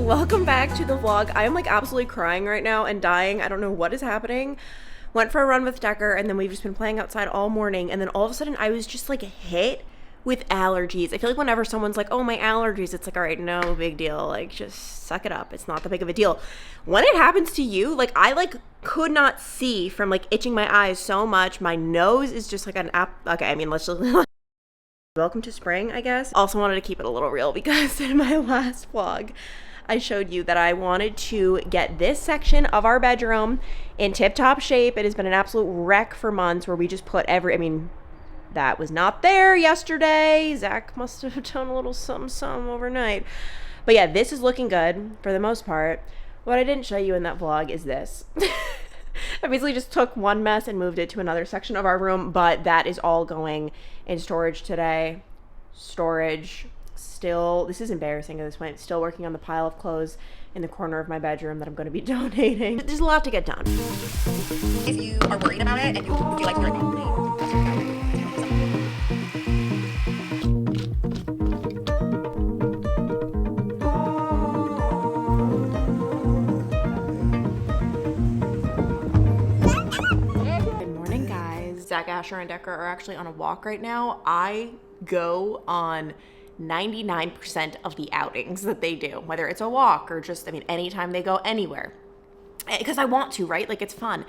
welcome back to the vlog. I am like absolutely crying right now and dying. I don't know what is happening. Went for a run with Decker and then we've just been playing outside all morning, and then all of a sudden I was just like hit with allergies. I feel like whenever someone's like, oh, my allergies, it's like, all right, no big deal, like just suck it up, it's not that big of a deal. When it happens to you, like I like could not see from like itching my eyes so much. My nose is just like an okay, I mean, let's just welcome to spring, I guess. Also wanted to keep it a little real because in my last vlog I showed you that I wanted to get this section of our bedroom in tip-top shape. It has been an absolute wreck for months where we just put that was not there yesterday. Zach must have done a little something overnight. But yeah, this is looking good for the most part. What I didn't show you in that vlog is this. I basically just took one mess and moved it to another section of our room, but that is all going in storage today. Storage. Still, this is embarrassing at this point, still working on the pile of clothes in the corner of my bedroom that I'm going to be donating. There's a lot to get done. If you are worried about it and you feel like you're Good morning, guys. Zach, Asher, and Decker are actually on a walk right now. I go on 99% of the outings that they do, whether it's a walk or just, anytime they go anywhere, because I want to, right? Like, it's fun.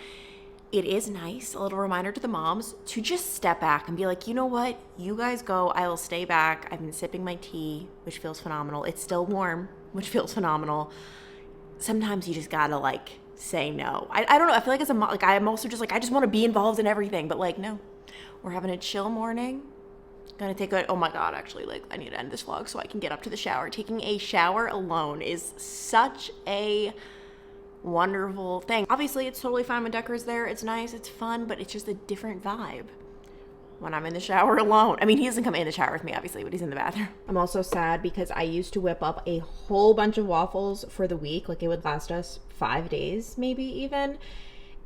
It is nice, a little reminder to the moms to just step back and be like, you know what, you guys go, I will stay back. I've been sipping my tea, which feels phenomenal. It's still warm, which feels phenomenal. Sometimes you just gotta like say no. I don't know, I feel like as a mom, like I'm also just like, I just want to be involved in everything, but like, no, we're having a chill morning. Gonna take a, oh my god, actually, like, I need to end this vlog so I can get up to the shower. Taking a shower alone is such a wonderful thing. Obviously, it's totally fine when Decker's there. It's nice, it's fun, but it's just a different vibe when I'm in the shower alone. I mean, he doesn't come in the shower with me, obviously, but he's in the bathroom. I'm also sad because I used to whip up a whole bunch of waffles for the week. Like, it would last us 5 days, maybe even.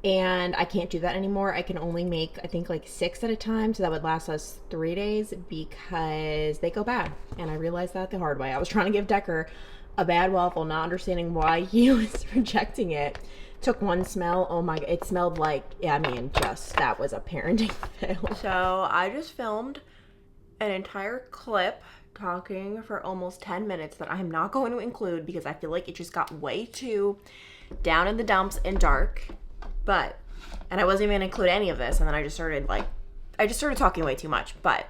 And I can't do that anymore. I can only make, I think, like 6 at a time. So that would last us 3 days because they go bad. And I realized that the hard way. I was trying to give Decker a bad waffle, not understanding why he was rejecting it. Took one smell. Oh my, it smelled like, that was a parenting fail. So I just filmed an entire clip talking for almost 10 minutes that I'm not going to include because I feel like it just got way too down in the dumps and dark. And I wasn't even gonna include any of this, and then I just started talking way too much. But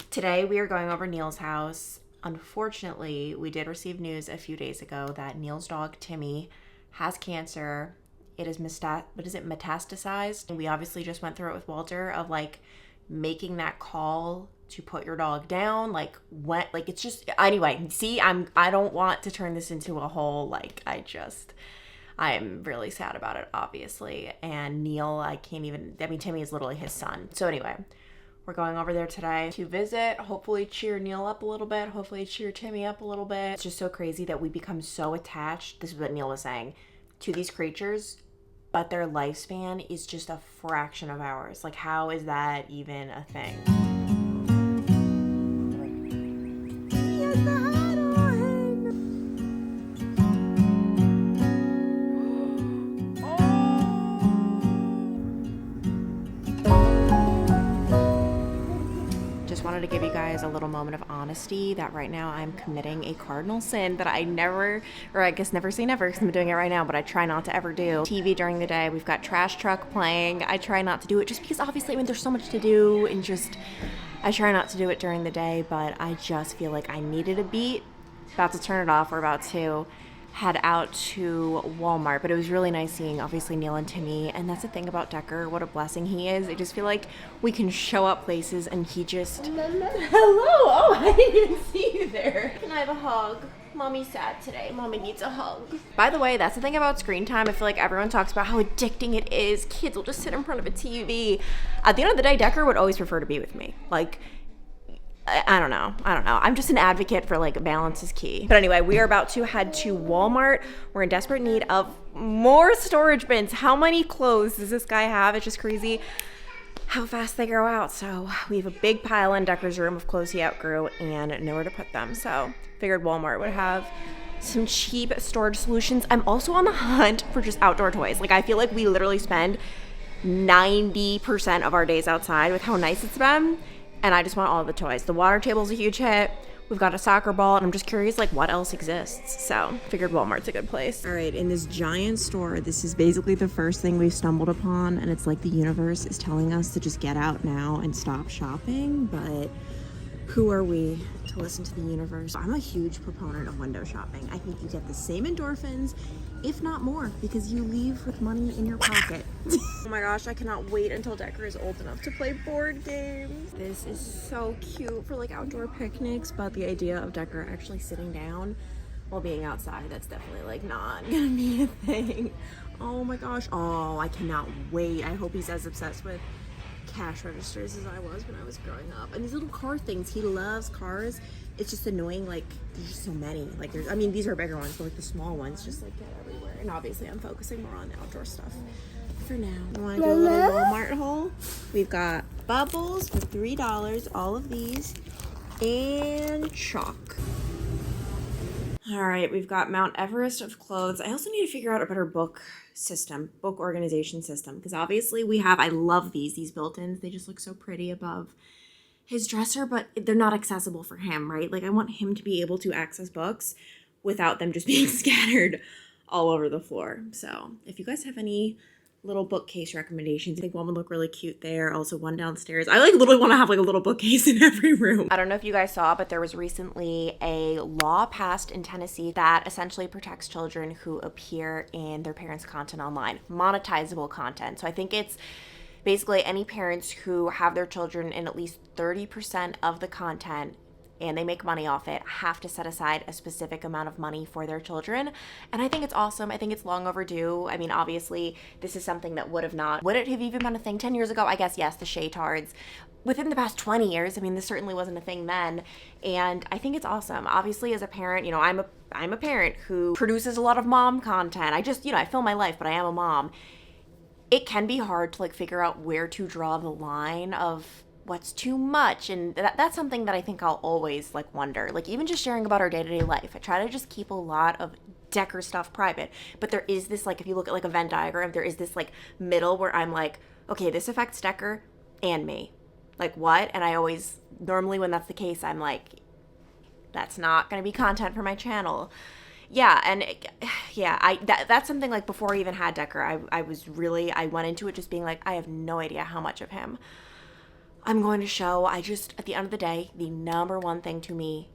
today we are going over Neil's house. Unfortunately, we did receive news a few days ago that Neil's dog Timmy has cancer. It is metastasized? And we obviously just went through it with Walter of like making that call to put your dog down. It's just, anyway, see, I don't want to turn this into a whole, I am really sad about it, obviously. And Neil, Timmy is literally his son. So anyway, we're going over there today to visit, hopefully cheer Neil up a little bit, hopefully cheer Timmy up a little bit. It's just so crazy that we become so attached, this is what Neil was saying, to these creatures, but their lifespan is just a fraction of ours. Like, how is that even a thing? Wanted to give you guys a little moment of honesty that right now I'm committing a cardinal sin that I never say never because I'm doing it right now, but I try not to ever do. TV during the day, we've got Trash Truck playing. I try not to do it just because obviously, there's so much to do and just, I try not to do it during the day, but I just feel like I needed a beat. About to turn it off. We're about to head out to Walmart, but it was really nice seeing obviously Neil and Timmy, and that's the thing about Decker, what a blessing he is. I just feel like we can show up places and he just hello, oh, I didn't even see you there. Can I have a hug? Mommy's sad today. Mommy needs a hug. By the way, that's the thing about screen time. I feel like everyone talks about how addicting it is. Kids will just sit in front of a TV. At the end of the day, Decker would always prefer to be with me. Like, I don't know. I'm just an advocate for like balance is key. But anyway, we are about to head to Walmart. We're in desperate need of more storage bins. How many clothes does this guy have? It's just crazy how fast they grow out. So we have a big pile in Decker's room of clothes he outgrew and nowhere to put them. So figured Walmart would have some cheap storage solutions. I'm also on the hunt for just outdoor toys. Like, I feel like we literally spend 90% of our days outside with how nice it's been, and I just want all the toys. The water table's a huge hit. We've got a soccer ball, and I'm just curious, like, what else exists. So, figured Walmart's a good place. All right, in this giant store, this is basically the first thing we've stumbled upon, and it's like the universe is telling us to just get out now and stop shopping, but who are we to listen to the universe? I'm a huge proponent of window shopping. I think you get the same endorphins, if not more, because you leave with money in your pocket. Oh my gosh, I cannot wait until Decker is old enough to play board games. This is so cute for like outdoor picnics, but the idea of Decker actually sitting down while being outside, that's definitely like not gonna be a thing. Oh my gosh, oh, I cannot wait. I hope he's as obsessed with cash registers as I was when I was growing up. And these little car things, he loves cars. It's just annoying, like there's just so many. Like there's, I mean, these are bigger ones, but like the small ones just like get everywhere. And obviously I'm focusing more on the outdoor stuff for now. I want to do a little Walmart haul. We've got bubbles for $3, all of these, and chalk. All right, we've got Mount Everest of clothes. I also need to figure out a better book organization system, because obviously I love these built-ins. They just look so pretty above his dresser, but they're not accessible for him, right? Like I want him to be able to access books without them just being scattered all over the floor. So if you guys have any little bookcase recommendations, I think one would look really cute there. Also one downstairs. I like literally want to have like a little bookcase in every room. I don't know if you guys saw, but there was recently a law passed in Tennessee that essentially protects children who appear in their parents' content online, monetizable content. So I think it's basically any parents who have their children in at least 30% of the content and they make money off it, have to set aside a specific amount of money for their children. And I think it's awesome. I think it's long overdue. I mean, obviously, this is something that would it have even been a thing 10 years ago? I guess, yes, the shaytards. Within the past 20 years, I mean, this certainly wasn't a thing then. And I think it's awesome. Obviously, as a parent, you know, I'm a parent who produces a lot of mom content. I just, you know, I film my life, but I am a mom. It can be hard to like figure out where to draw the line of what's too much, and that's something that I think I'll always like wonder. Like even just sharing about our day-to-day life, I try to just keep a lot of Decker stuff private, but there is this like, if you look at like a Venn diagram, there is this like middle where I'm like, okay, this affects Decker and me, like what? And I always, normally when that's the case, I'm like, that's not gonna be content for my channel. Yeah, and yeah, that's something like before I even had Decker, I went into it just being like, I have no idea how much of him I'm going to show. At the end of the day, the number one thing to me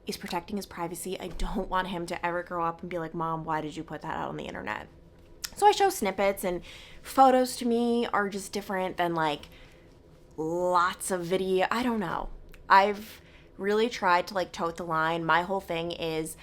is protecting his privacy. I don't want him to ever grow up and be like, Mom, why did you put that out on the internet? So I show snippets, and photos to me are just different than like lots of video. I don't know. I've really tried to like tote the line. My whole thing is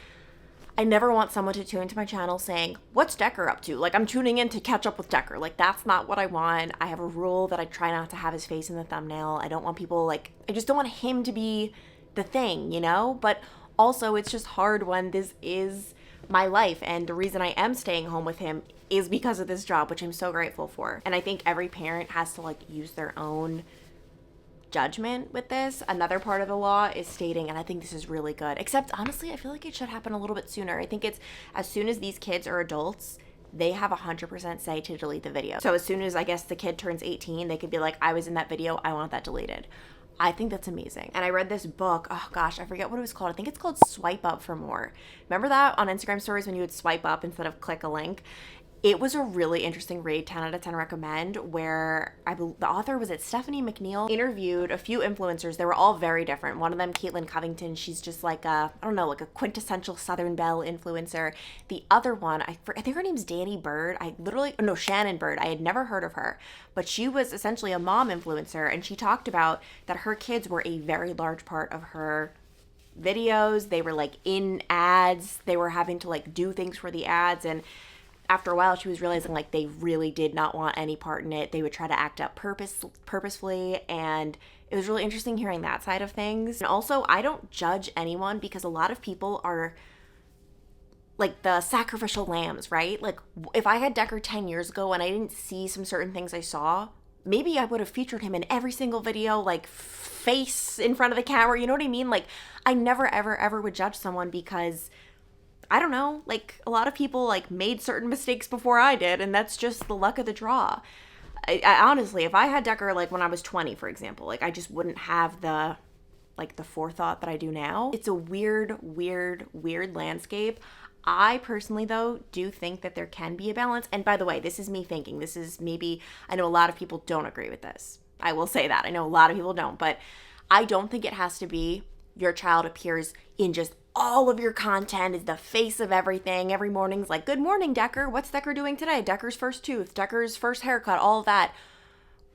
I never want someone to tune into my channel saying, what's Decker up to? Like, I'm tuning in to catch up with Decker. Like, that's not what I want. I have a rule that I try not to have his face in the thumbnail. I don't want people, like, I just don't want him to be the thing, you know? But also, it's just hard when this is my life. And the reason I am staying home with him is because of this job, which I'm so grateful for. And I think every parent has to, like, use their own judgment with this. Another part of the law is stating, and I think this is really good, except honestly I feel like it should happen a little bit sooner. I think it's as soon as these kids are adults, they have 100% say to delete the video. So as soon as I guess the kid turns 18, they could be like, I was in that video, I want that deleted. I think that's amazing. And I read this book, oh gosh, I forget what it was called. I think it's called Swipe Up for More. Remember that on Instagram stories when you would swipe up instead of click a link? It was a really interesting read, 10 out of 10 recommend, where the author, was it Stephanie McNeil, interviewed a few influencers. They were all very different. One of them, Caitlin Covington, she's just like a, I don't know, like a quintessential Southern Belle influencer. The other one, I think her name's Danny Bird. Shannon Bird. I had never heard of her, but she was essentially a mom influencer, and she talked about that her kids were a very large part of her videos. They were like in ads. They were having to like do things for the ads, and after a while, she was realizing like they really did not want any part in it. They would try to act up purposefully, and it was really interesting hearing that side of things. And also, I don't judge anyone, because a lot of people are like the sacrificial lambs, right? Like if I had Decker 10 years ago and I didn't see some certain things I saw, maybe I would have featured him in every single video, like face in front of the camera, you know what I mean? Like I never, ever, ever would judge someone because I don't know, like a lot of people like made certain mistakes before I did, and that's just the luck of the draw. I honestly, if I had Decker like when I was 20, for example, like I just wouldn't have the forethought that I do now. It's a weird landscape. I personally, though, do think that there can be a balance. And by the way, this is me thinking. This is maybe, I know a lot of people don't agree with this. I will say that. I know a lot of people don't. But I don't think it has to be your child appears in just all of your content, is the face of everything. Every morning's like, good morning, Decker. What's Decker doing today? Decker's first tooth, Decker's first haircut, all of that.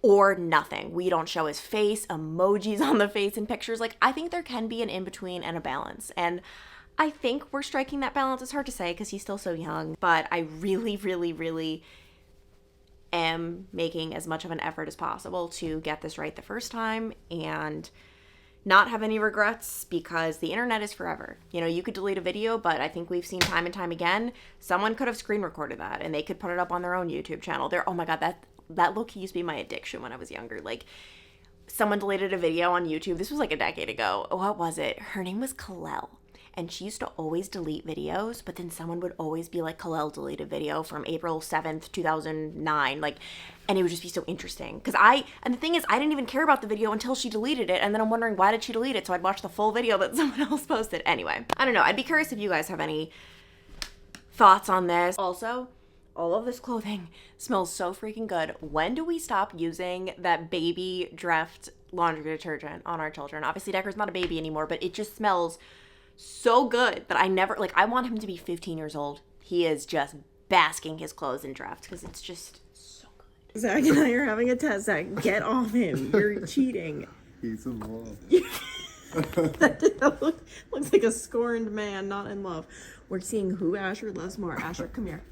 Or nothing. We don't show his face, emojis on the face in pictures. Like, I think there can be an in-between and a balance. And I think we're striking that balance. It's hard to say because he's still so young. But I really am making as much of an effort as possible to get this right the first time and not have any regrets, because the internet is forever. You know, you could delete a video, but I think we've seen time and time again, someone could have screen recorded that and they could put it up on their own YouTube channel. Oh my God, that look used to be my addiction when I was younger. Like, someone deleted a video on YouTube. This was like a decade ago. What was it? Her name was Kalel. And she used to always delete videos, but then someone would always be like, Kalel deleted video from April 7th, 2009. Like, and it would just be so interesting. And the thing is, I didn't even care about the video until she deleted it. And then I'm wondering, why did she delete it? So I'd watch the full video that someone else posted. Anyway, I don't know. I'd be curious if you guys have any thoughts on this. Also, all of this clothing smells so freaking good. When do we stop using that baby Dreft laundry detergent on our children? Obviously, Decker's not a baby anymore, but it just smells so good that I want him to be 15 years old. He is just basking his clothes in Dreft because it's just so good. Zach and I are having a test. Zach, get off him. You're cheating. He's in love. That looks like a scorned man, not in love. We're seeing who Asher loves more. Asher, come here.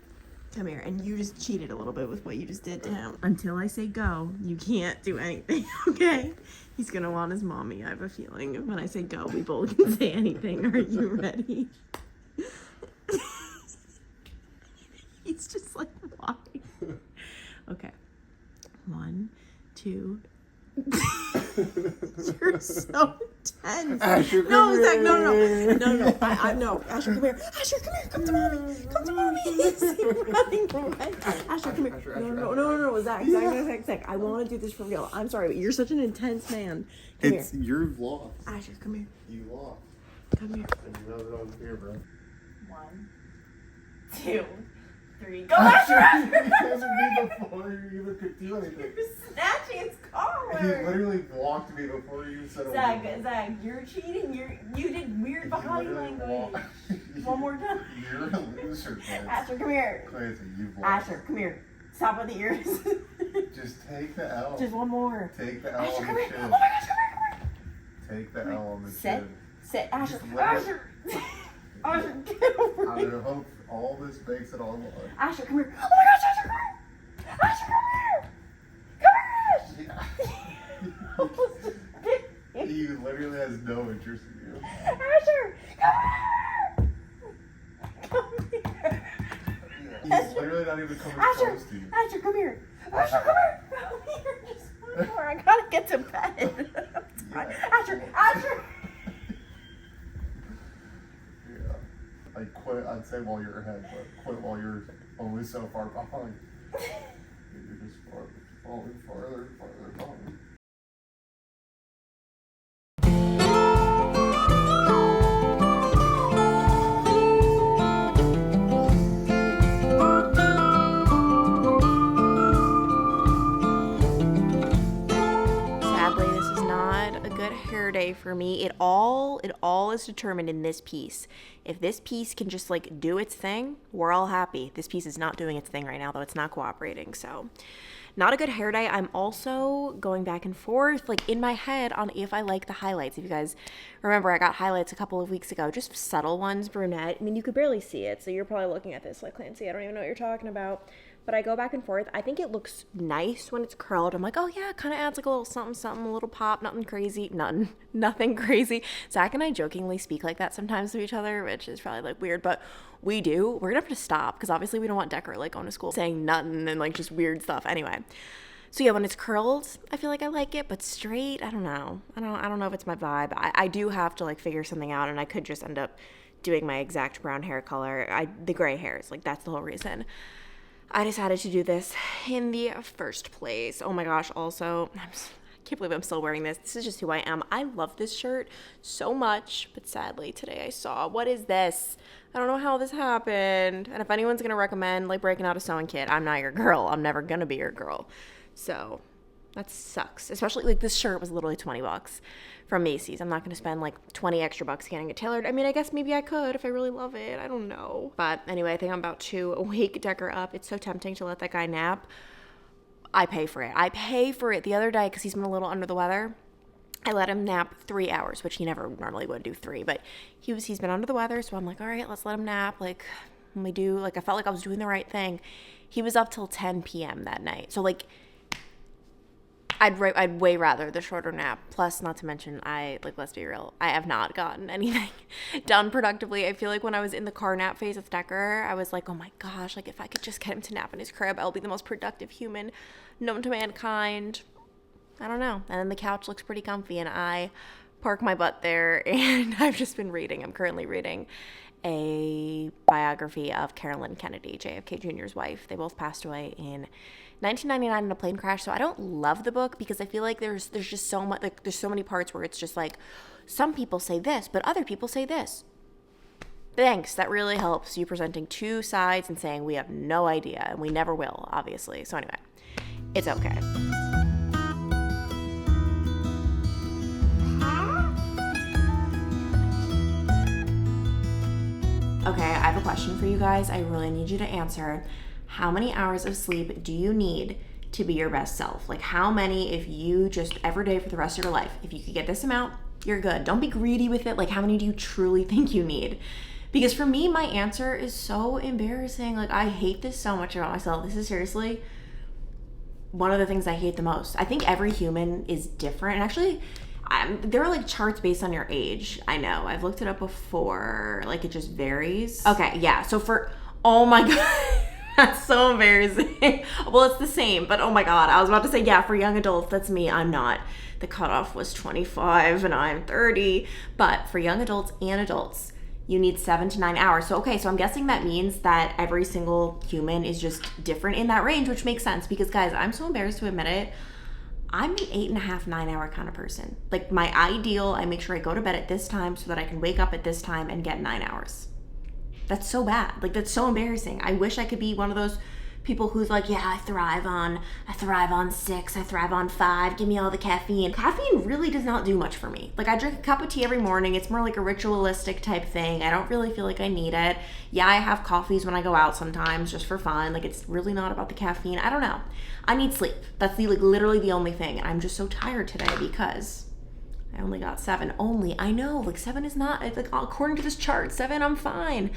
Come here. And you just cheated a little bit with what you just did to him. Until I say go, you can't do anything, okay? He's going to want his mommy. I have a feeling when I say go, we both can say anything. Are you ready? He's just like, why? Okay. 1, 2. You're so tense. Asher, no, come Zach, here. no. I no. Asher, come here. Asher, come here. Come to mommy. Come to mommy. He's running away. Asher, come here. No. Zach. I want to do this for real. I'm sorry, but you're such an intense man. Come here. You're lost. Asher, come here. You lost. Come here. And you know that I'm here, bro. 1, 2, 3, go, Asher! He hasn't me before you even could do anything. You're snatching his He collar. literally blocked me before you said a word. Zach, you're cheating. You did weird He body literally language. walked- One more time. You're a loser, Clancy. Asher, come here. Clancy, you've lost. Asher, come here. Stop with the ears. Just take the L. Just one more. Take the L Asher, on come the here. Oh chin. my gosh, come here. Take the L on the Sit. chin. Sit, Asher. Just let it- Asher. Asher, get over I here. hope all this makes it online. Asher, come here. Oh my gosh, Asher, come here. Asher, come here. Come here, Asher. He literally has no interest in you. Asher, come here. Come here. He's literally not even coming Asher, close to you. Asher, come here. Asher, come here. Come here. Just one more. I gotta get to bed. Asher. Yeah. Like quit, I'd say while you're ahead, but quit while you're only so far behind. You're just falling farther and farther behind. Sadly, this is not a good hair day for me. It all is determined in this piece. If this piece can just like do its thing, we're all happy. This piece is not doing its thing right now, though. It's not cooperating. So not a good hair day. I'm also going back and forth like in my head on if I like the highlights. If you guys remember, I got highlights a couple of weeks ago, just subtle ones, brunette. I mean, you could barely see it, so you're probably looking at this like, Clancy, I don't even know what you're talking about. But I go back and forth. I think it looks nice when it's curled. I'm like, oh yeah, it kind of adds like a little something, a little pop, nothing crazy, nothing crazy. Zach and I jokingly speak like that sometimes to each other, which is probably like weird, but we do. We're gonna have to stop because obviously we don't want Decker like going to school saying nothing and like just weird stuff. Anyway, so yeah, when it's curled, I feel like I like it, but straight, I don't know. I don't know if it's my vibe. I do have to like figure something out, and I could just end up doing my exact brown hair color. The gray hairs, like that's the whole reason I decided to do this in the first place. Oh my gosh, also, I can't believe I'm still wearing this. This is just who I am. I love this shirt so much, but sadly today I saw, what is this? I don't know how this happened. And if anyone's gonna recommend like breaking out a sewing kit, I'm not your girl. I'm never gonna be your girl. So that sucks. Especially like this shirt was literally $20 from Macy's. I'm not gonna spend like 20 extra bucks getting it tailored. I mean, I guess maybe I could if I really love it. I don't know. But anyway, I think I'm about to wake Decker up. It's so tempting to let that guy nap. I pay for it. I pay for it. The other day, because he's been a little under the weather, I let him nap 3 hours, which he never normally would do 3, but he's been under the weather, so I'm like, all right, let's let him nap. Like, when we do, like, I felt like I was doing the right thing. He was up till 10 p.m. that night. So, like, I'd way rather the shorter nap. Plus, not to mention, let's be real, I have not gotten anything done productively. I feel like when I was in the car nap phase with Decker, I was like, oh my gosh, like if I could just get him to nap in his crib, I'll be the most productive human known to mankind. I don't know. And then the couch looks pretty comfy and I park my butt there and I've just been reading. I'm currently reading a biography of Carolyn Kennedy, JFK Jr.'s wife. They both passed away in 1999 in a plane crash. So I don't love the book because I feel like there's just so much, like there's so many parts where it's just like some people say this, but other people say this. Thanks. That really helps you presenting two sides and saying we have no idea and we never will, obviously. So anyway, it's okay. Okay, I have a question for you guys. I really need you to answer. How many hours of sleep do you need to be your best self? Like how many, if you just every day for the rest of your life, if you could get this amount, you're good. Don't be greedy with it. Like how many do you truly think you need? Because for me, my answer is so embarrassing. Like I hate this so much about myself. This is seriously one of the things I hate the most. I think every human is different. And actually, there are like charts based on your age. I know. I've looked it up before. Like it just varies. Okay, yeah. So oh my God. That's so embarrassing. Well, it's the same, but oh my God. I was about to say, yeah, for young adults, that's me. I'm not. The cutoff was 25 and I'm 30. But for young adults and adults, you need 7 to 9 hours. So, okay, so I'm guessing that means that every single human is just different in that range, which makes sense because, guys, I'm so embarrassed to admit it. I'm the 8.5, 9 hour kind of person. Like my ideal, I make sure I go to bed at this time so that I can wake up at this time and get 9 hours. That's so bad. Like that's so embarrassing. I wish I could be one of those people who's like, yeah, I thrive on 6, I thrive on 5, give me all the caffeine. Caffeine really does not do much for me. Like I drink a cup of tea every morning. It's more like a ritualistic type thing. I don't really feel like I need it. Yeah, I have coffees when I go out sometimes just for fun. Like it's really not about the caffeine. I don't know. I need sleep. That's literally the only thing. And I'm just so tired today because I only got 7. Only, I know, like 7 is not, it's like according to this chart, 7, I'm fine.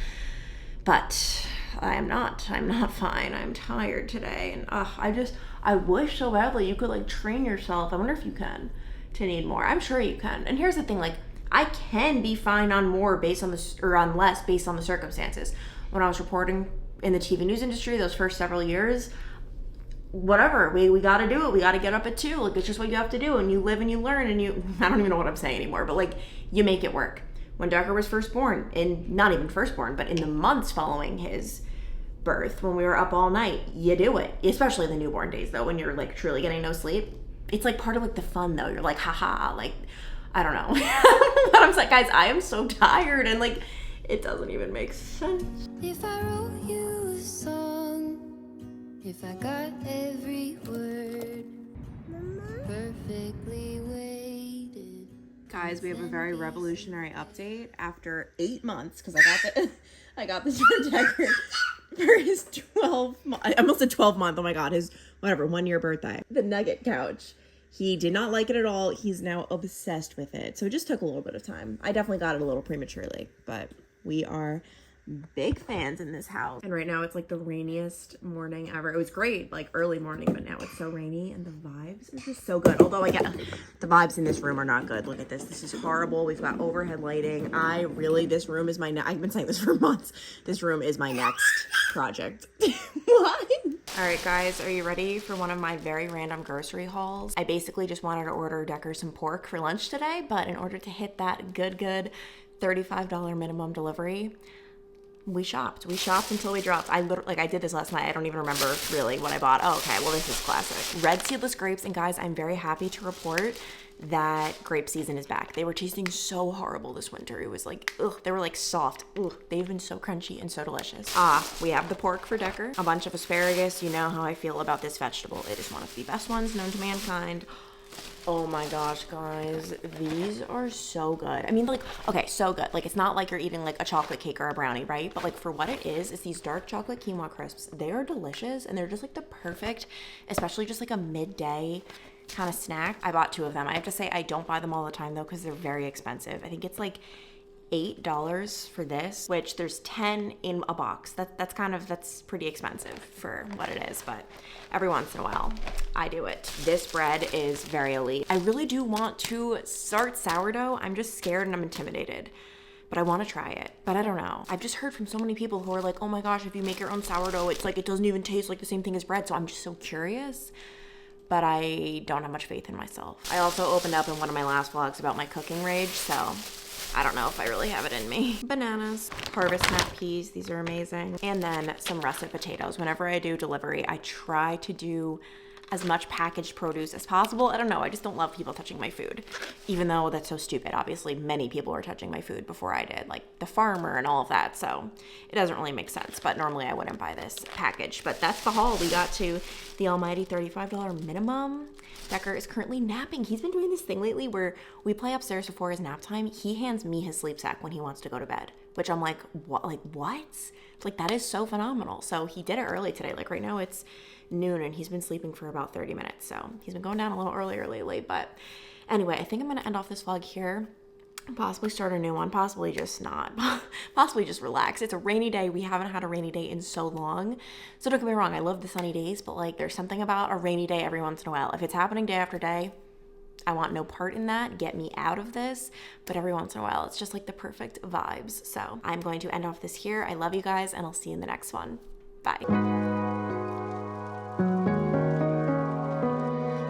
But I'm not fine. I'm tired today. And I wish so badly you could like train yourself. I wonder if you can to need more. I'm sure you can. And here's the thing, like I can be fine on more based on on less based on the circumstances. When I was reporting in the TV news industry those first several years, whatever, we got to do it. We got to get up at 2. Like it's just what you have to do, and you live and you learn, and I don't even know what I'm saying anymore, but like you make it work. When Decker was first born, not even first born, but in the months following his birth, when we were up all night, you do it. Especially the newborn days though, when you're like truly getting no sleep. It's like part of like the fun though. You're like, haha, like I don't know. But I'm like, guys, I am so tired, and like it doesn't even make sense. If I wrote you a song, if I got every word perfectly weighted. Guys, we have a very revolutionary update after 8 months because I got this for Decker for his I almost said 12 month. Oh my God, his 1 year birthday. The Nugget couch. He did not like it at all. He's now obsessed with it. So it just took a little bit of time. I definitely got it a little prematurely, but we are big fans in this house. And right now it's like the rainiest morning ever. It was great, like early morning, but now it's so rainy and the vibes are just so good. Although the vibes in this room are not good. Look at this. This is horrible. We've got overhead lighting. This room is I've been saying this for months. This room is my next project. What? All right, guys, are you ready for one of my very random grocery hauls? I basically just wanted to order Decker some pork for lunch today, but in order to hit that good $35 minimum delivery. We shopped until we dropped. I did this last night. I don't even remember really what I bought. Oh, okay. Well, this is classic. Red seedless grapes. And guys, I'm very happy to report that grape season is back. They were tasting so horrible this winter. It was like, ugh, they were like soft. Ugh, they've been so crunchy and so delicious. We have the pork for Decker, a bunch of asparagus. You know how I feel about this vegetable. It is one of the best ones known to mankind. Oh my gosh, guys, these are so good. I mean, like, okay, so good. Like, it's not like you're eating like a chocolate cake or a brownie, right? But like for what it is, it's these dark chocolate quinoa crisps. They are delicious and they're just like the perfect, especially just like a midday kind of snack. I bought 2 of them. I have to say I don't buy them all the time though because they're very expensive. I think it's like $8 for this, which there's 10 in a box. That's pretty expensive for what it is, but every once in a while I do it. This bread is very elite. I really do want to start sourdough. I'm just scared and I'm intimidated, but I want to try it. But I don't know. I've just heard from so many people who are like, oh my gosh, if you make your own sourdough, it's like it doesn't even taste like the same thing as bread. So I'm just so curious, but I don't have much faith in myself. I also opened up in one of my last vlogs about my cooking rage, so I don't know if I really have it in me. Bananas, harvest snap peas, these are amazing. And then some russet potatoes. Whenever I do delivery, I try to do as much packaged produce as possible. I don't know, I just don't love people touching my food, even though that's so stupid. Obviously, many people were touching my food before I did, like the farmer and all of that, so it doesn't really make sense, but normally I wouldn't buy this package. But that's the haul. We got to the almighty $35 minimum. Decker is currently napping. He's been doing this thing lately where we play upstairs before his nap time. He hands me his sleep sack when he wants to go to bed, which I'm like, what? Like, what? It's like, that is so phenomenal. So he did it early today. Like right now it's noon and he's been sleeping for about 30 minutes. So he's been going down a little earlier lately. But anyway, I think I'm going to end off this vlog here. Possibly start a new one, possibly just not. Possibly just relax. It's a rainy day. We haven't had a rainy day in so long. So don't get me wrong, I love the sunny days, but like there's something about a rainy day every once in a while. If it's happening day after day, I want no part in that. Get me out of this. But every once in a while, it's just like the perfect vibes. So I'm going to end off this here. I love you guys and I'll see you in the next one. Bye.